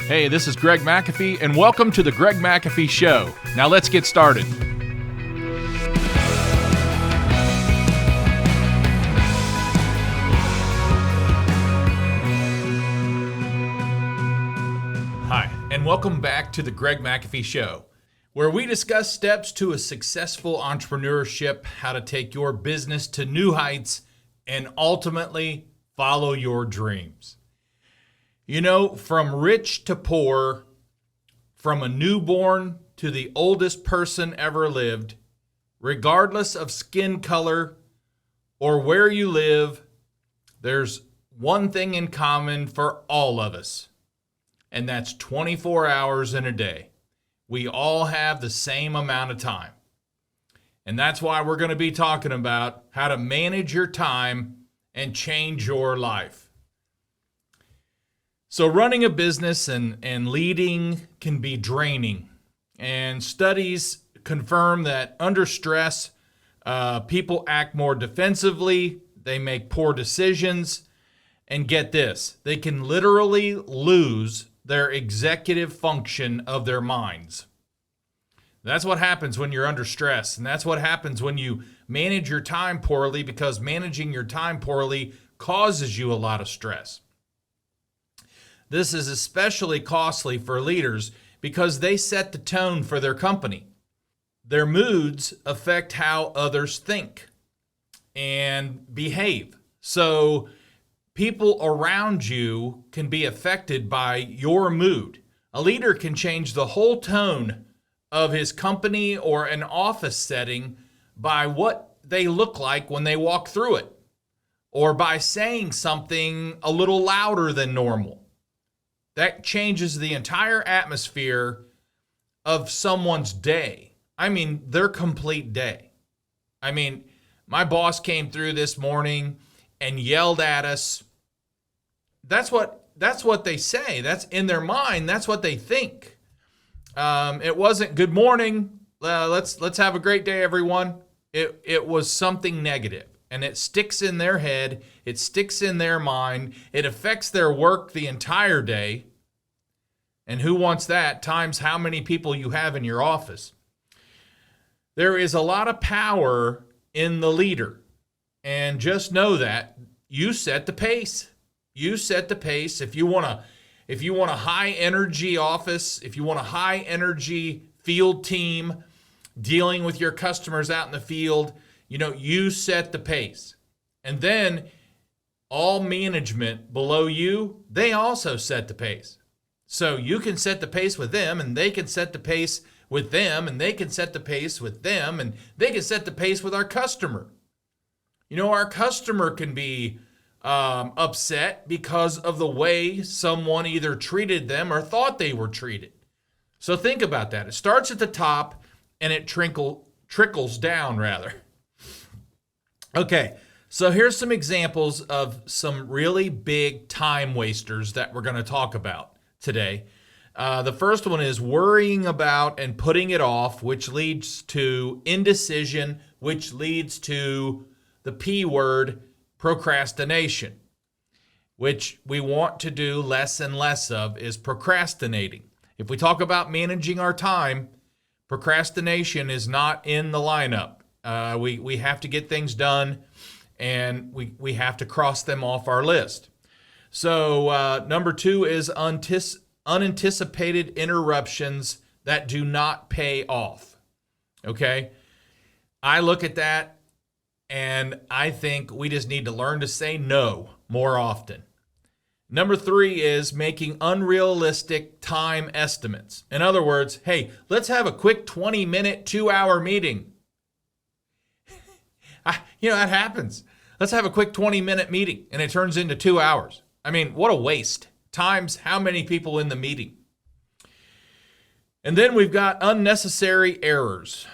Hey, this is Greg McAfee, and welcome to the Greg McAfee Show. Now let's get started. Hi, and welcome back to the Greg McAfee Show, where we discuss steps to a successful entrepreneurship, how to take your business to new heights, and ultimately follow your dreams. You know, from rich to poor, from a newborn to the oldest person ever lived, regardless of skin color or where you live, there's one thing in common for all of us, and that's 24 hours in a day. We all have the same amount of time. And that's why we're going to be talking about how to manage your time and change your life. So running a business and leading can be draining. And studies confirm that under stress, people act more defensively, they make poor decisions, and get this, they can literally lose their executive function of their minds. That's what happens when you're under stress, and that's what happens when you manage your time poorly, because managing your time poorly causes you a lot of stress. This is especially costly for leaders because they set the tone for their company. Their moods affect how others think and behave. So people around you can be affected by your mood. A leader can change the whole tone of his company or an office setting by what they look like when they walk through it, or by saying something a little louder than normal. That changes the entire atmosphere of someone's day. I mean, their complete day. I mean, my boss came through this morning and yelled at us. That's what they say. That's in their mind. That's what they think. It wasn't good morning. Let's have a great day, everyone. It was something negative. And it sticks in their head, it sticks in their mind, it affects their work the entire day. And who wants that times how many people you have in your office? There is a lot of power in the leader. And just know that you set the pace. You set the pace. If you want a high energy office, if you want a high energy field team dealing with your customers out in the field, you set the pace. And then all management below you, they also set the pace. So you can set the pace with them, and they can set the pace with them, and they can set the pace with them, and they can set the pace with our customer. Our customer can be upset because of the way someone either treated them or thought they were treated. So think about that. It starts at the top, and it trickles down, rather. Okay, so here's some examples of some really big time wasters that we're going to talk about today. The first one is worrying about and putting it off, which leads to indecision, which leads to the P word, procrastination, which we want to do less and less of, is procrastinating. If we talk about managing our time, procrastination is not in the lineup. We have to get things done, and we have to cross them off our list. So number 2 is unanticipated interruptions that do not pay off. Okay? I look at that, and I think we just need to learn to say no more often. Number 3 is making unrealistic time estimates. In other words, hey, let's have a quick 20-minute, 2-hour meeting. That happens. Let's have a quick 20-minute meeting, and it turns into 2 hours. I mean, what a waste. Times how many people in the meeting. And then we've got unnecessary errors.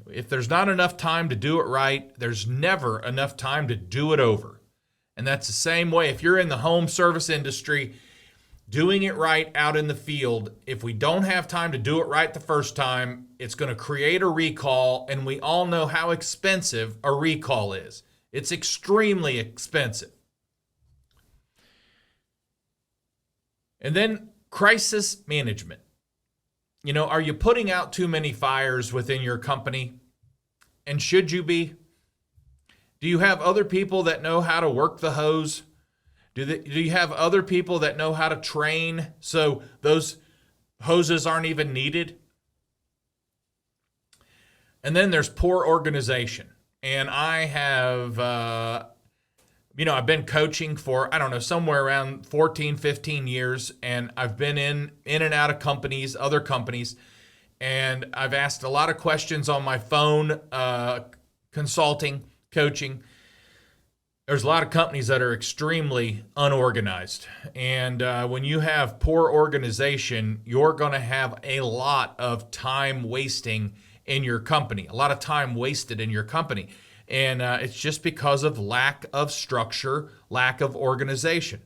If there's not enough time to do it right, there's never enough time to do it over. And that's the same way if you're in the home service industry, doing it right out in the field. If we don't have time to do it right the first time, it's going to create a recall, and we all know how expensive a recall is. It's extremely expensive. And then Crisis management. Are you putting out too many fires within your company? And should you be? Do you have other people that know how to work the hose? Do you have other people that know how to train so those hoses aren't even needed? And then there's poor organization. And I have, I've been coaching for, somewhere around 14, 15 years. And I've been in and out of companies, other companies. And I've asked a lot of questions on my phone, consulting, coaching. There's a lot of companies that are extremely unorganized. And when you have poor organization, you're going to have a lot of time wasting in your company, a lot of time wasted in your company. And it's just because of lack of structure, lack of organization.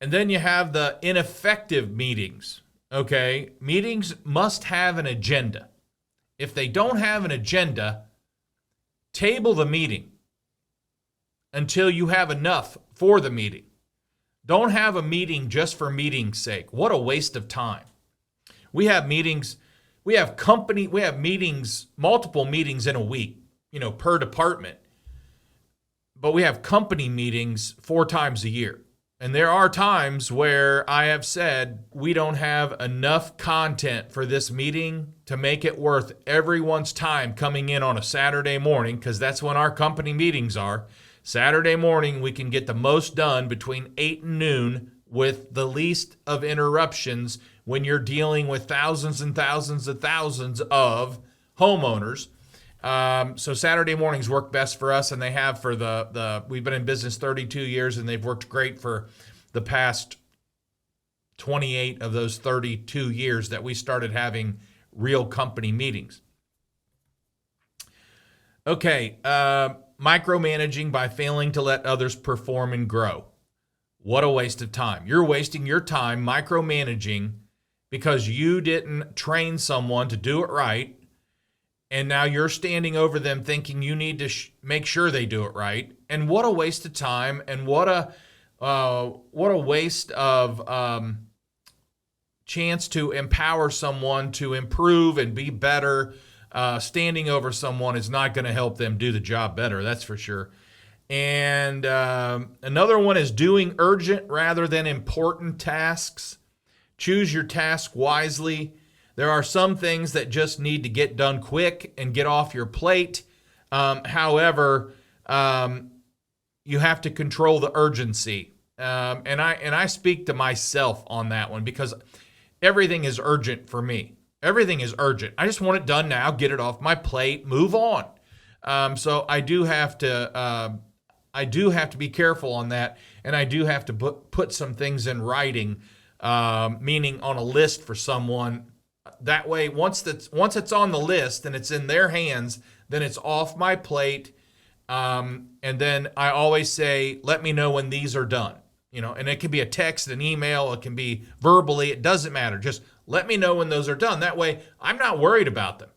And then you have the ineffective meetings. Okay, meetings must have an agenda. If they don't have an agenda, table the meeting until you have enough for the meeting. Don't have a meeting just for meeting's sake. What a waste of time. We have meetings, we have meetings, multiple meetings in a week, per department. But we have company meetings 4 times a year. And there are times where I have said we don't have enough content for this meeting to make it worth everyone's time coming in on a Saturday morning, because that's when our company meetings are. Saturday morning, we can get the most done between 8 and noon with the least of interruptions when you're dealing with thousands and thousands and thousands of homeowners. So Saturday mornings work best for us, and they have for we've been in business 32 years, and they've worked great for the past 28 of those 32 years that we started having real company meetings. Okay, micromanaging by failing to let others perform and grow. What a waste of time. You're wasting your time micromanaging because you didn't train someone to do it right. And now you're standing over them thinking you need to make sure they do it right. And what a waste of time, and what a waste of chance to empower someone to improve and be better. Standing over someone is not going to help them do the job better, that's for sure. And another one is doing urgent rather than important tasks. Choose your task wisely. There are some things that just need to get done quick and get off your plate. However, you have to control the urgency. And I speak to myself on that one because everything is urgent for me. Everything is urgent. I just want it done now, get it off my plate, move on. So I do have to be careful on that, and I do have to put some things in writing, meaning on a list for someone. That way, once it's on the list and it's in their hands, then it's off my plate. And then I always say, let me know when these are done. And it can be a text, an email, it can be verbally, it doesn't matter. Just let me know when those are done. That way, I'm not worried about them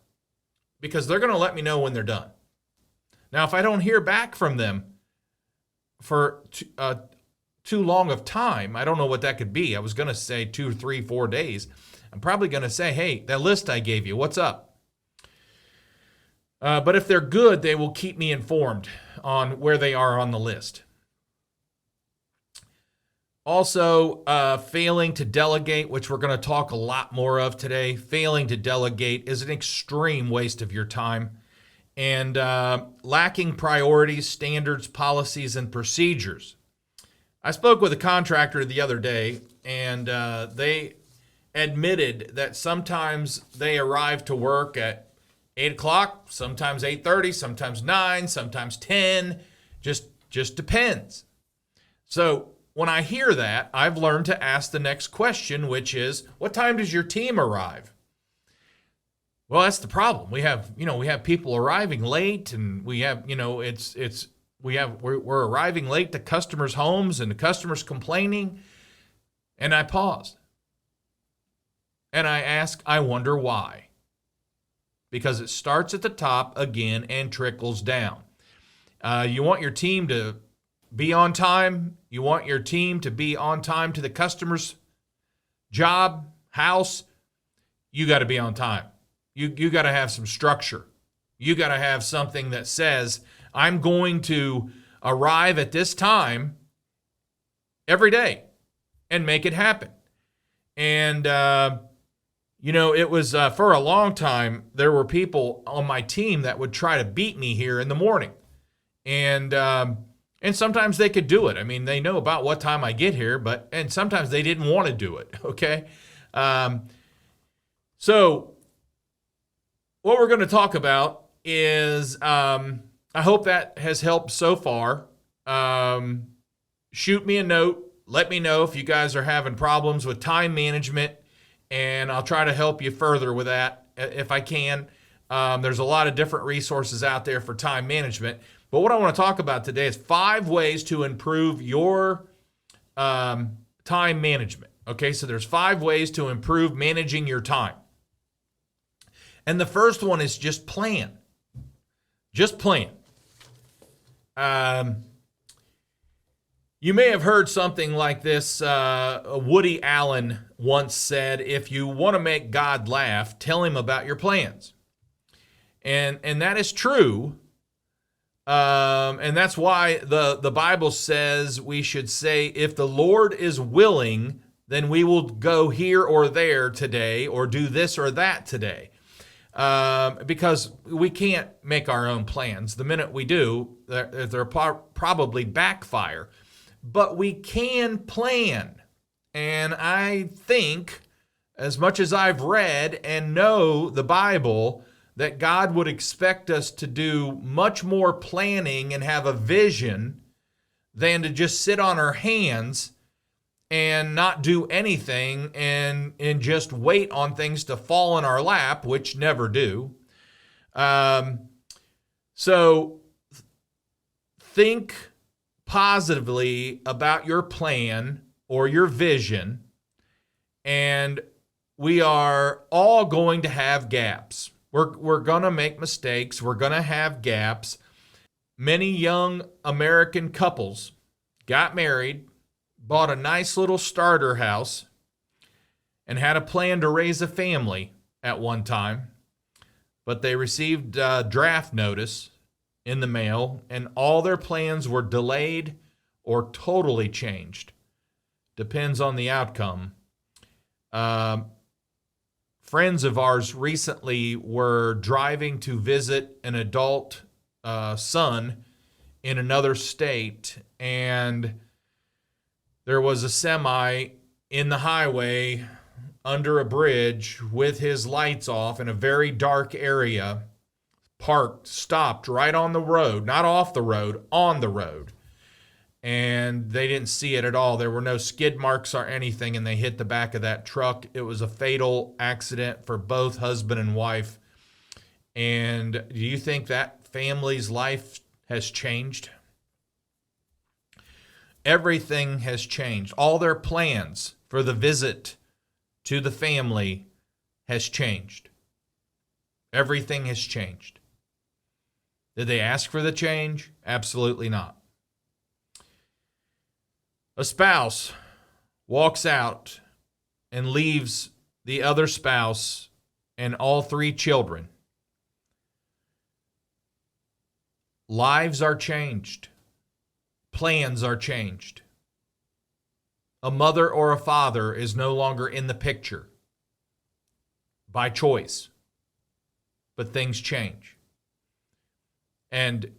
because they're going to let me know when they're done. Now, if I don't hear back from them for too long of time, I don't know what that could be. I was going to say 2, 3, 4 days. I'm probably going to say, hey, that list I gave you, what's up? But if they're good, they will keep me informed on where they are on the list. Also, failing to delegate, which we're going to talk a lot more of today. Failing to delegate is an extreme waste of your time. And lacking priorities, standards, policies, and procedures. I spoke with a contractor the other day, and they admitted that sometimes they arrive to work at 8 o'clock, sometimes 8:30, sometimes 9, sometimes 10, just depends. So when I hear that, I've learned to ask the next question, which is, what time does your team arrive? Well, that's the problem. We have people arriving late, and we have, we're arriving late to customers' homes, and the customers complaining. And I paused. And I ask, I wonder why. Because it starts at the top again and trickles down. You want your team to be on time. You want your team to be on time to the customers' job, house, you got to be on time. You got to have some structure. You got to have something that says, I'm going to arrive at this time every day and make it happen. And, it was for a long time, there were people on my team that would try to beat me here in the morning. And sometimes they could do it. I mean, they know about what time I get here, and sometimes they didn't want to do it, okay? So what we're going to talk about is, I hope that has helped so far. Shoot me a note. Let me know if you guys are having problems with time management, and I'll try to help you further with that if I can. There's a lot of different resources out there for time management. But what I want to talk about today is 5 ways to improve your time management. Okay, so there's 5 ways to improve managing your time. And the first one is just plan. Just plan. You may have heard something like this. Woody Allen once said, if you want to make God laugh, tell him about your plans. And that is true. And that's why the Bible says we should say, if the Lord is willing, then we will go here or there today or do this or that today. Because we can't make our own plans. The minute we do, they're probably backfire. But we can plan. And I think, as much as I've read and know the Bible, that God would expect us to do much more planning and have a vision than to just sit on our hands and not do anything and just wait on things to fall in our lap, which never do. So think positively about your plan or your vision, and we are all going to have gaps. We're going to make mistakes. We're going to have gaps. Many young American couples got married, bought a nice little starter house, and had a plan to raise a family at one time, but they received a draft notice in the mail, and all their plans were delayed or totally changed. Depends on the outcome. Friends of ours recently were driving to visit an adult son in another state, and there was a semi in the highway under a bridge with his lights off in a very dark area, parked, stopped right on the road, not off the road, on the road. And they didn't see it at all. There were no skid marks or anything, and they hit the back of that truck. It was a fatal accident for both husband and wife. And do you think that family's life has changed? Everything has changed. All their plans for the visit to the family has changed. Everything has changed. Did they ask for the change? Absolutely not. A spouse walks out and leaves the other spouse and all 3 children. Lives are changed. Plans are changed. A mother or a father is no longer in the picture by choice, but things change. And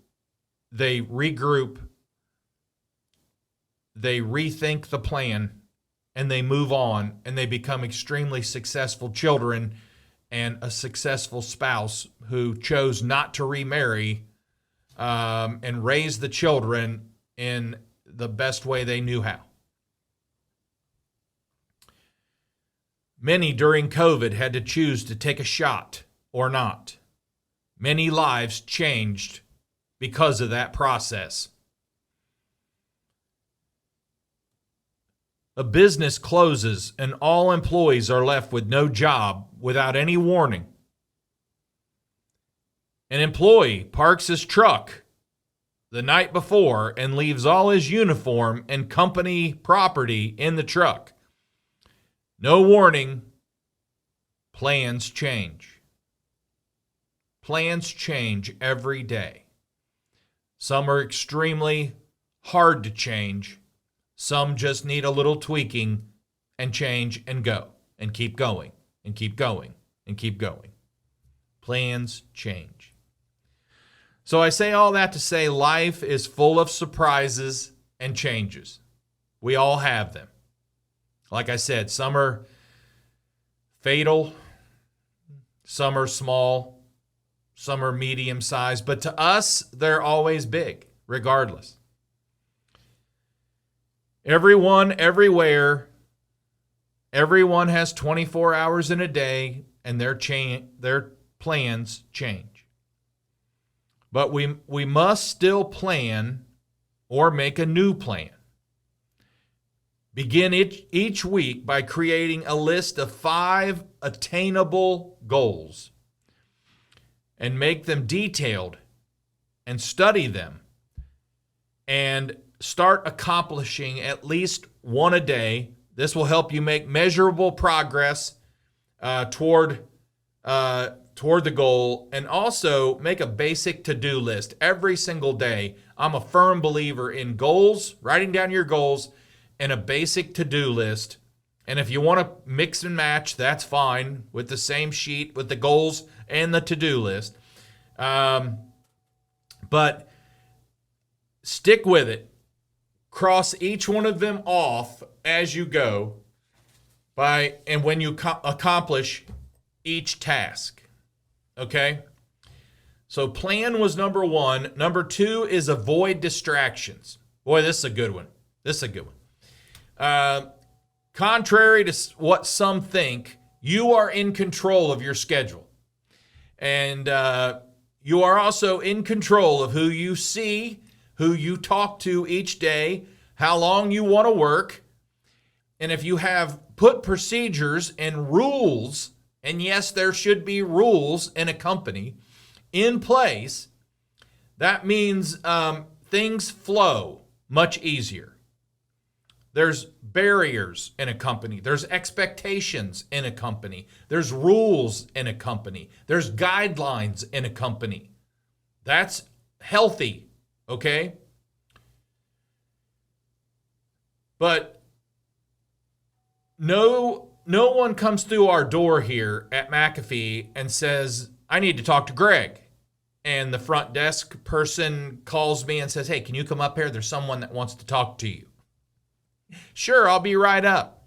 they regroup, they rethink the plan, and they move on, and they become extremely successful children and a successful spouse who chose not to remarry and raise the children in the best way they knew how. Many during COVID had to choose to take a shot or not. Many lives changed because of that process. A business closes and all employees are left with no job without any warning. An employee parks his truck the night before and leaves all his uniform and company property in the truck. No warning, plans change. Plans change every day. Some are extremely hard to change. Some just need a little tweaking and change and go and keep going and keep going and keep going. Plans change. So I say all that to say life is full of surprises and changes. We all have them. Like I said, some are fatal, some are small, some are medium-sized, but to us, they're always big, regardless. Everyone, everywhere, everyone has 24 hours in a day, and their plans change. But we must still plan or make a new plan. Begin each week by creating a list of 5 attainable goals and make them detailed and study them and start accomplishing at least one a day. This will help you make measurable progress toward the goal, and also make a basic to-do list every single day. I'm a firm believer in goals, writing down your goals, and a basic to-do list. And if you want to mix and match, that's fine with the same sheet with the goals and the to-do list. But stick with it. Cross each one of them off as you go and when you accomplish each task. Okay? So plan was number 1. Number 2 is avoid distractions. Boy, this is a good one. Contrary to what some think, you are in control of your schedule. And you are also in control of who you see, who you talk to each day, how long you want to work. And if you have put procedures and rules, and yes, there should be rules in a company in place, that means things flow much easier. There's barriers in a company. There's expectations in a company. There's rules in a company. There's guidelines in a company. That's healthy, okay? But no one comes through our door here at McAfee and says, I need to talk to Greg. And the front desk person calls me and says, hey, can you come up here? There's someone that wants to talk to you. Sure, I'll be right up.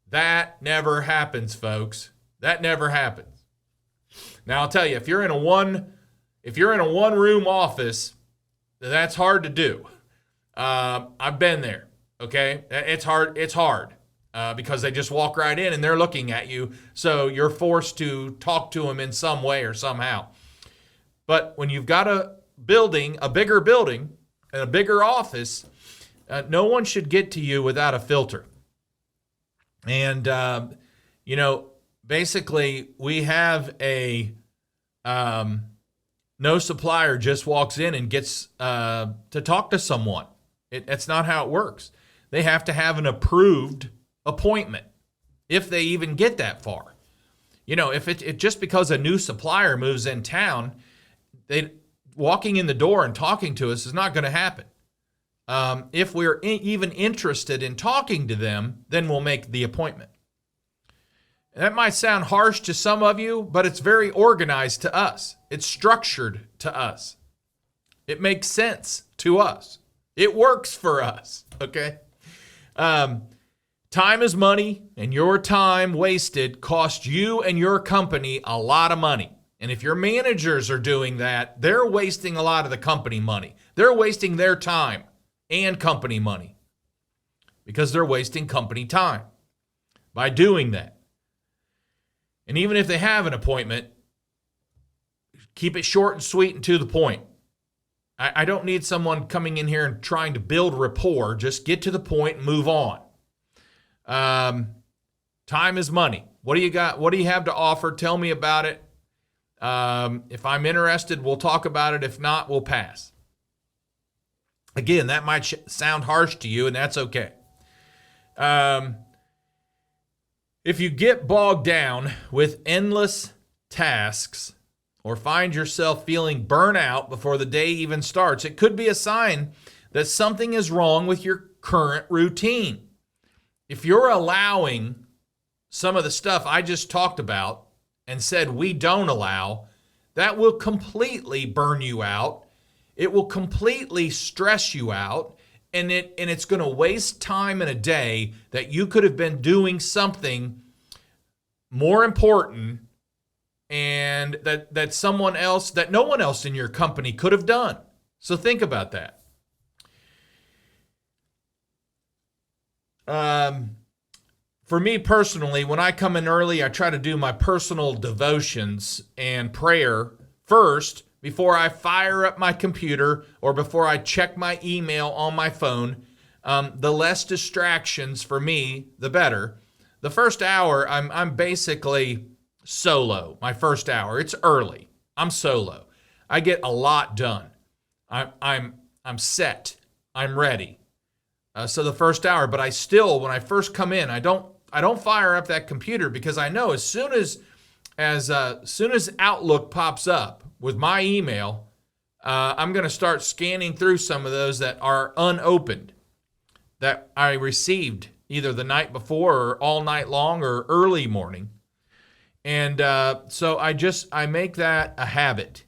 That never happens, folks. That never happens. Now, I'll tell you, if you're in a one-room office, that's hard to do. I've been there, okay? It's hard. Because they just walk right in and they're looking at you. So you're forced to talk to them in some way or somehow. But when you've got a bigger building, and a bigger office, no one should get to you without a filter. And, basically we have no supplier just walks in and gets to talk to someone. That's not how it works. They have to have an approved appointment if they even get that far. If it just because a new supplier moves in town, walking in the door and talking to us is not going to happen. If we're even interested in talking to them, then we'll make the appointment. That might sound harsh to some of you, but it's very organized to us. It's structured to us. It makes sense to us. It works for us, okay? Time is money, and your time wasted costs you and your company a lot of money. And if your managers are doing that, they're wasting a lot of the company money. They're wasting their time and company money because they're wasting company time by doing that. And even if they have an appointment, keep it short and sweet and to the point. I don't need someone coming in here and trying to build rapport. Just get to the point and move on. Time is money. What do you got? What do you have to offer? Tell me about it. If I'm interested, we'll talk about it. If not, we'll pass. Again, that might sound harsh to you, and that's okay. If you get bogged down with endless tasks or find yourself feeling burnout before the day even starts, it could be a sign that something is wrong with your current routine. If you're allowing some of the stuff I just talked about and said we don't allow, that will completely burn you out. It will completely stress you out, and it's going to waste time in a day that you could have been doing something more important and that someone else, that no one else in your company could have done. So think about that. For me personally, when I come in early, I try to do my personal devotions and prayer first before I fire up my computer or before I check my email on my phone. The less distractions for me, the better. The first hour, I'm basically solo. My first hour, it's early. I'm solo. I get a lot done. I'm set. I'm ready. So the first hour, but I still, when I first come in, I don't fire up that computer because I know as soon as Outlook pops up with my email, I'm going to start scanning through some of those that are unopened that I received either the night before or all night long or early morning. And so I make that a habit.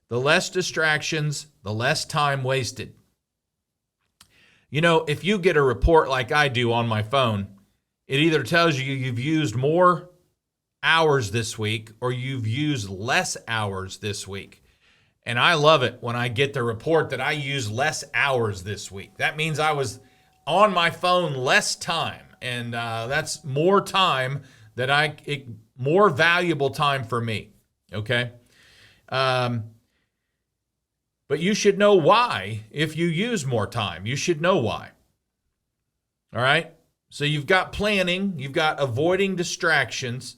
The less distractions, the less time wasted. You know, if you get a report like I do on my phone, it either tells you you've used more hours this week or you've used less hours this week. And I love it when I get the report that I used less hours this week. That means I was on my phone less time. And that's more time more valuable time for me. Okay. But you should know why if you use more time. You should know why. All right? So you've got planning, you've got avoiding distractions,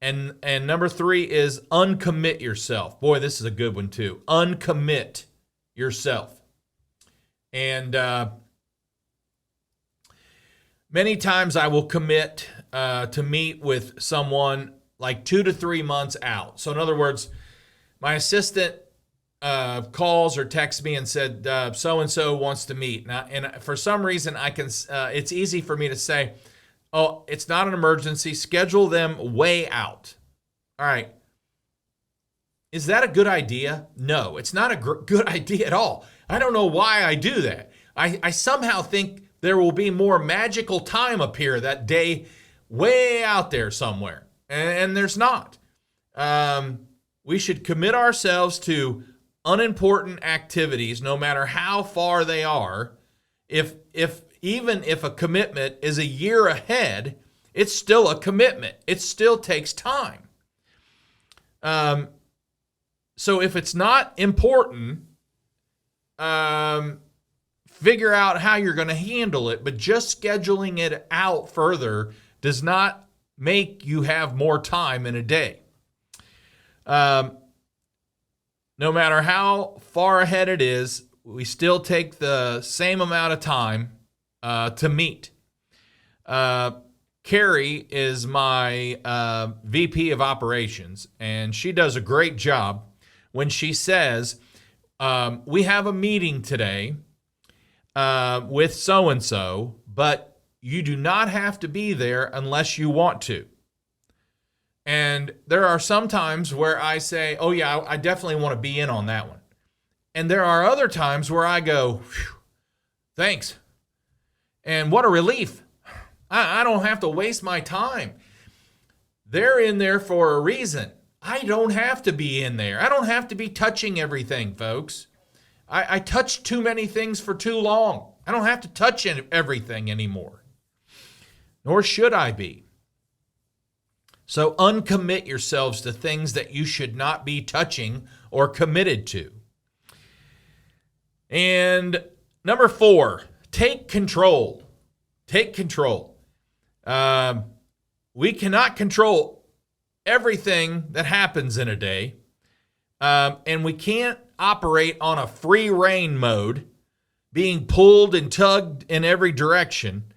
and number 3 is uncommit yourself. Boy, this is a good one too. Uncommit yourself. And many times I will commit to meet with someone like 2 to 3 months out. So in other words, my assistant calls or texts me and said, so-and-so wants to meet. And for some reason, it's easy for me to say, oh, it's not an emergency. Schedule them way out. All right. Is that a good idea? No, it's not a good idea at all. I don't know why I do that. I somehow think there will be more magical time appear that day way out there somewhere. And there's not. We should commit ourselves to unimportant activities, no matter how far they are. Even if a commitment is a year ahead, it's still a commitment. It still takes time. So if it's not important, figure out how you're going to handle it. But just scheduling it out further does not make you have more time in a day. No matter how far ahead it is, we still take the same amount of time to meet. Carrie is my VP of operations, and she does a great job when she says, we have a meeting today with so-and-so, but you do not have to be there unless you want to. And there are some times where I say, oh yeah, I definitely want to be in on that one. And there are other times where I go, thanks. And what a relief. I don't have to waste my time. They're in there for a reason. I don't have to be in there. I don't have to be touching everything, folks. I touch too many things for too long. I don't have to touch everything anymore. Nor should I be. So uncommit yourselves to things that you should not be touching or committed to. And number 4, take control. Take control. We cannot control everything that happens in a day. And we can't operate on a free rein mode, being pulled and tugged in every direction.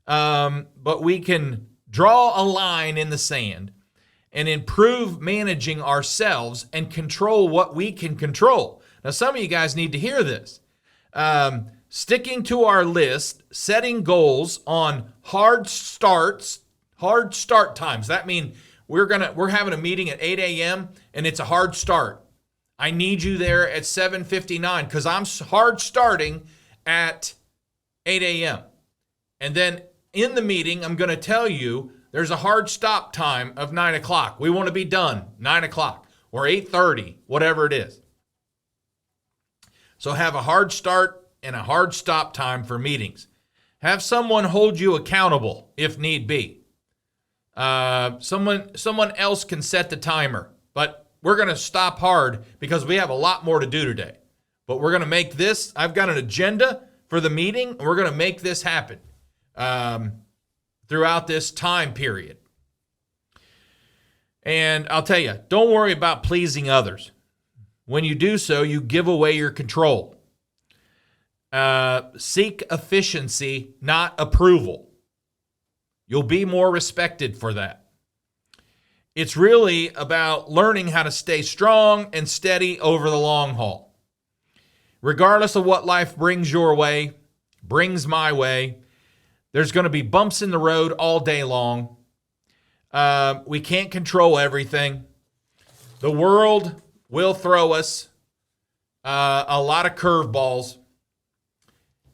But we can draw a line in the sand and improve managing ourselves and control what we can control. Now, some of you guys need to hear this. Sticking to our list, setting goals on hard start times. That means we're having a meeting at 8 a.m. and it's a hard start. I need you there at 7:59 because I'm hard starting at 8 a.m. And then in the meeting, I'm going to tell you there's a hard stop time of 9 o'clock. We want to be done 9 o'clock or 8:30, whatever it is. So have a hard start and a hard stop time for meetings. Have someone hold you accountable if need be. Someone else can set the timer, but we're going to stop hard because we have a lot more to do today. But we're going to make this, I've got an agenda for the meeting, and we're going to make this happen throughout this time period. And I'll tell you, don't worry about pleasing others. When you do so, you give away your control. Seek efficiency, not approval. You'll be more respected for that. It's really about learning how to stay strong and steady over the long haul. Regardless of what life brings your way, brings my way, there's going to be bumps in the road all day long. We can't control everything. The world will throw us a lot of curveballs.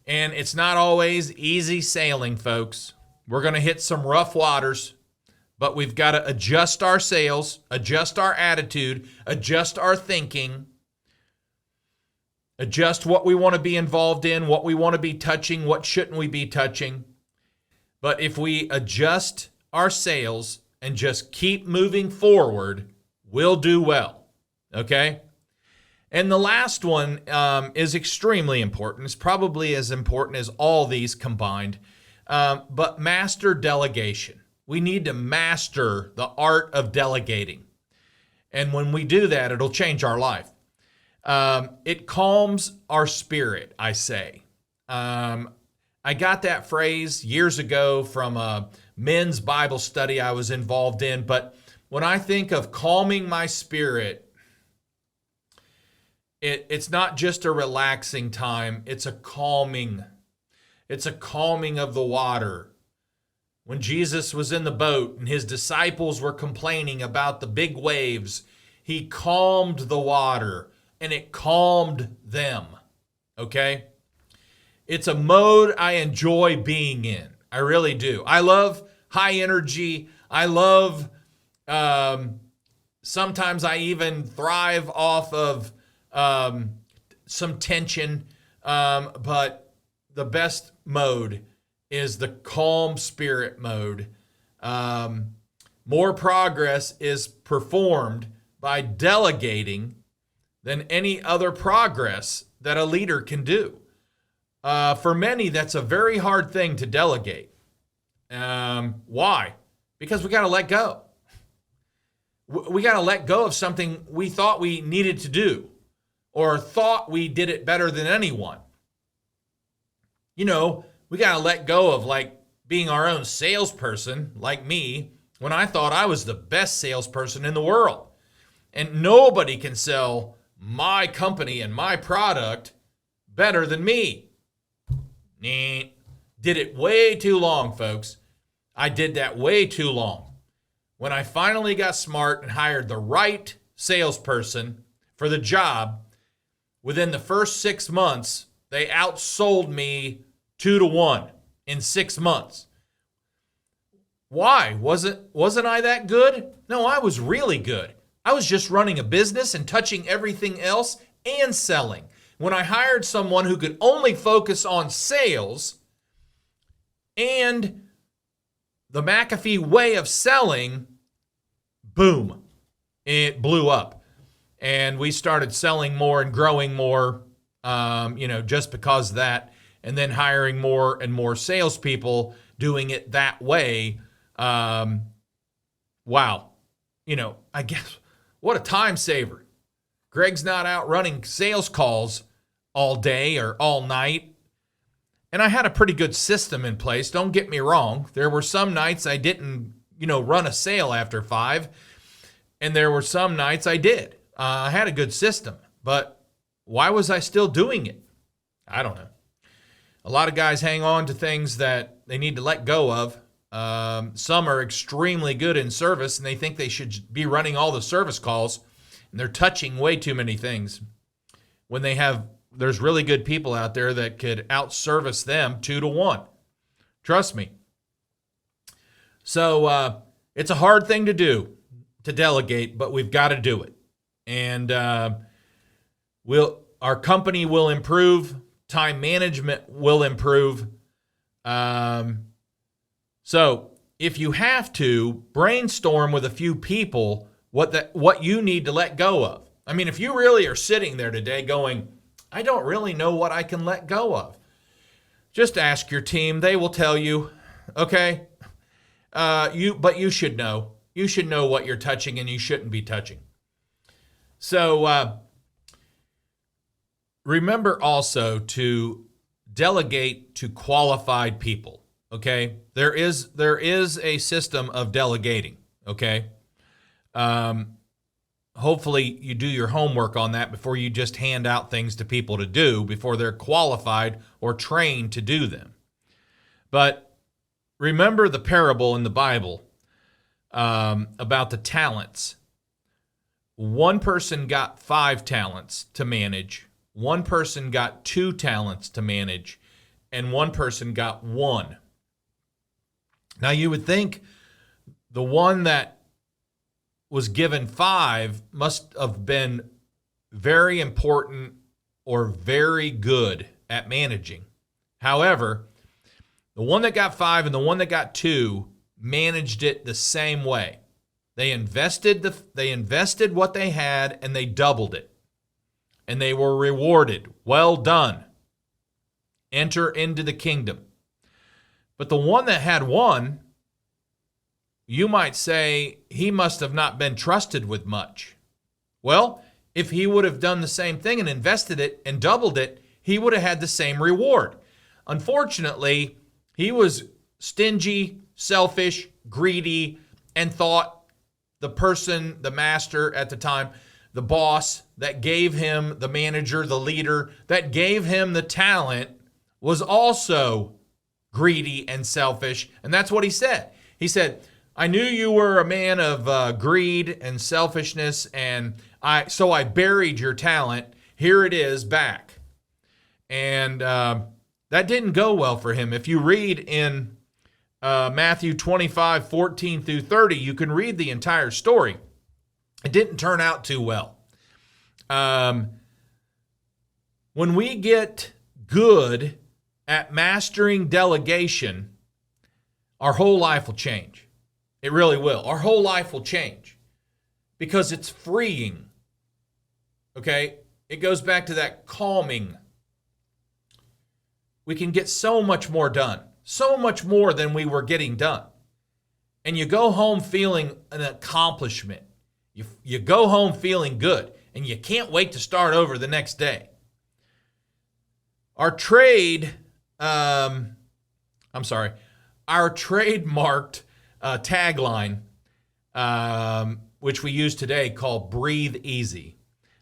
And it's not always easy sailing, folks. We're going to hit some rough waters, but we've got to adjust our sails, adjust our attitude, adjust our thinking, adjust what we want to be involved in, what we want to be touching, what shouldn't we be touching. But if we adjust our sails and just keep moving forward, we'll do well, okay? And the last one is extremely important. It's probably as important as all these combined. But master delegation. We need to master the art of delegating. And when we do that, it'll change our life. It calms our spirit, I say. I got that phrase years ago from a men's Bible study I was involved in. But when I think of calming my spirit, it's not just a relaxing time. It's a calming. It's a calming of the water. When Jesus was in the boat and his disciples were complaining about the big waves, he calmed the water and it calmed them. Okay? It's a mode I enjoy being in. I really do. I love high energy. I love, sometimes I even thrive off of some tension, but the best mode is the calm spirit mode. More progress is performed by delegating than any other progress that a leader can do. For many, that's a very hard thing to delegate. Why? Because we got to let go. We got to let go of something we thought we needed to do, or thought we did it better than anyone. You know, we got to let go of like being our own salesperson, like me, when I thought I was the best salesperson in the world. And nobody can sell my company and my product better than me. Did it way too long, folks. I did that way too long. When I finally got smart and hired the right salesperson for the job, within the first 6 months, they outsold me 2-1 in 6 months. Why? Wasn't I that good? No, I was really good. I was just running a business and touching everything else and selling. When I hired someone who could only focus on sales and the McAfee way of selling, boom, it blew up. And we started selling more and growing more, just because of that. And then hiring more and more salespeople doing it that way. Wow. I guess what a time saver. Greg's not out running sales calls all day or all night. And I had a pretty good system in place. Don't get me wrong. There were some nights I didn't, run a sale after 5. And there were some nights I did. I had a good system. But why was I still doing it? I don't know. A lot of guys hang on to things that they need to let go of. Some are extremely good in service, and they think they should be running all the service calls, and they're touching way too many things. When there's really good people out there that could out-service them 2 to 1. Trust me. So it's a hard thing to do, to delegate, but we've got to do it. And our company will improve. Time management will improve. So if you have to, brainstorm with a few people what you need to let go of. I mean, if you really are sitting there today going, I don't really know what I can let go of, just ask your team. They will tell you, okay? But you should know. You should know what you're touching and you shouldn't be touching. So remember also to delegate to qualified people, okay? There is a system of delegating, okay? Hopefully you do your homework on that before you just hand out things to people to do before they're qualified or trained to do them. But remember the parable in the Bible about the talents. One person got 5 talents to manage. One person got 2 talents to manage, and one person got 1. Now you would think the one that was given 5 must have been very important or very good at managing. However, the one that got 5 and the one that got 2 managed it the same way. They invested what they had and they doubled it. And they were rewarded. Well done. Enter into the kingdom. But the one that had 1, you might say he must have not been trusted with much. Well, if he would have done the same thing and invested it and doubled it, he would have had the same reward. Unfortunately, he was stingy, selfish, greedy, and thought the master at the time, the boss that gave him, the manager, the leader that gave him the talent was also greedy and selfish. And that's what he said. He said, I knew you were a man of greed and selfishness, and so I buried your talent. Here it is back. And that didn't go well for him. If you read in Matthew 25, 14 through 30, you can read the entire story. It didn't turn out too well. When we get good at mastering delegation, our whole life will change. It really will. Our whole life will change because it's freeing. Okay? It goes back to that calming. We can get so much more done, so much more than we were getting done. And you go home feeling an accomplishment. You go home feeling good, and you can't wait to start over the next day. Our trademarked tagline, which we use today, called "Breathe Easy."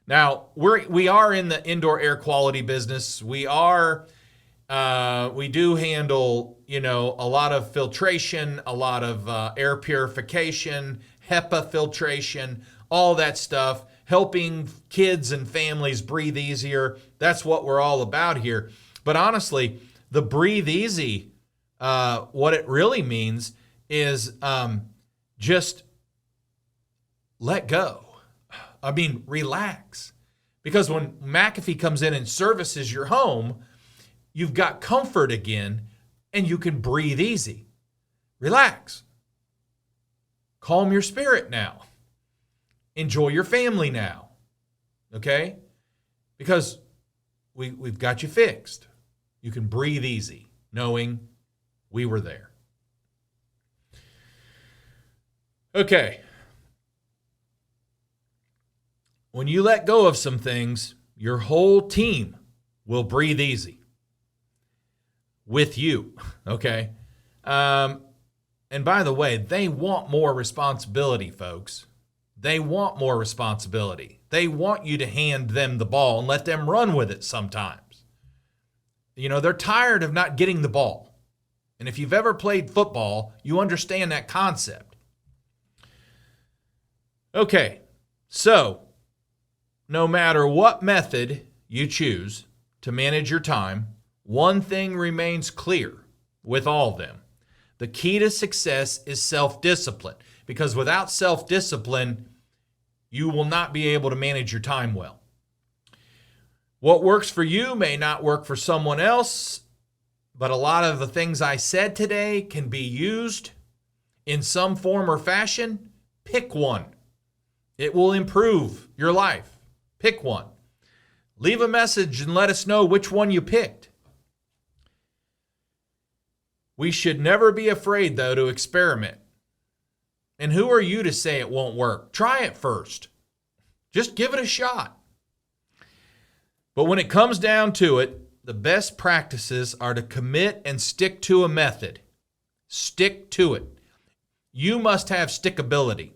Now we are in the indoor air quality business. We do handle a lot of filtration, a lot of air purification, HEPA filtration, all that stuff, helping kids and families breathe easier. That's what we're all about here. But honestly, the breathe easy, what it really means is just let go. I mean, relax. Because when McAfee comes in and services your home, you've got comfort again and you can breathe easy. Relax. Calm your spirit now. Enjoy your family now. Okay? Because we've got you fixed. You can breathe easy knowing we were there. Okay. When you let go of some things, your whole team will breathe easy. with you, okay? And by the way, they want more responsibility, folks. They want more responsibility. They want you to hand them the ball and let them run with it sometimes. You know, they're tired of not getting the ball. And if you've ever played football, you understand that concept. Okay, so no matter what method you choose to manage your time, one thing remains clear with all of them. The key to success is self-discipline, because without self-discipline, you will not be able to manage your time well. What works for you may not work for someone else, but a lot of the things I said today can be used in some form or fashion. Pick one. It will improve your life. Pick one. Leave a message and let us know which one you picked. We should never be afraid, though, to experiment. And who are you to say it won't work? Try it first. Just give it a shot. But when it comes down to it, the best practices are to commit and stick to a method. Stick to it. You must have stickability.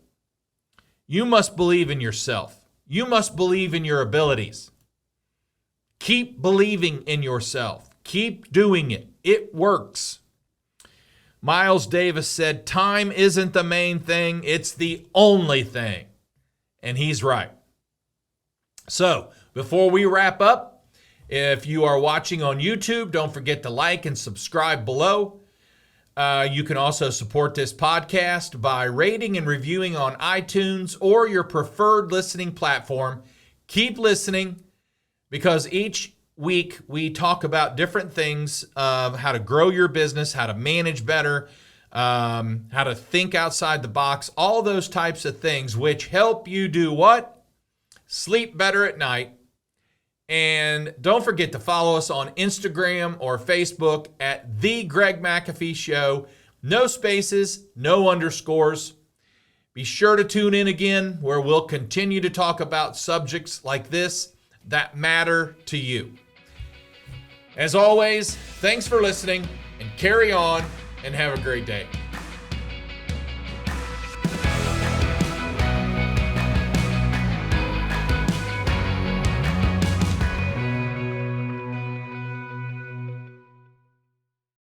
You must believe in yourself. You must believe in your abilities. Keep believing in yourself. Keep doing it. It works. Miles Davis said, time isn't the main thing, it's the only thing. And he's right. So, before we wrap up, if you are watching on YouTube, don't forget to like and subscribe below. You can also support this podcast by rating and reviewing on iTunes or your preferred listening platform. Keep listening, because each week we talk about different things of how to grow your business, how to manage better, how to think outside the box, all those types of things which help you do what? Sleep better at night. And don't forget to follow us on Instagram or Facebook at The Greg McAfee Show. No spaces, no underscores. Be sure to tune in again, where we'll continue to talk about subjects like this that matter to you. As always, thanks for listening, and carry on, and have a great day.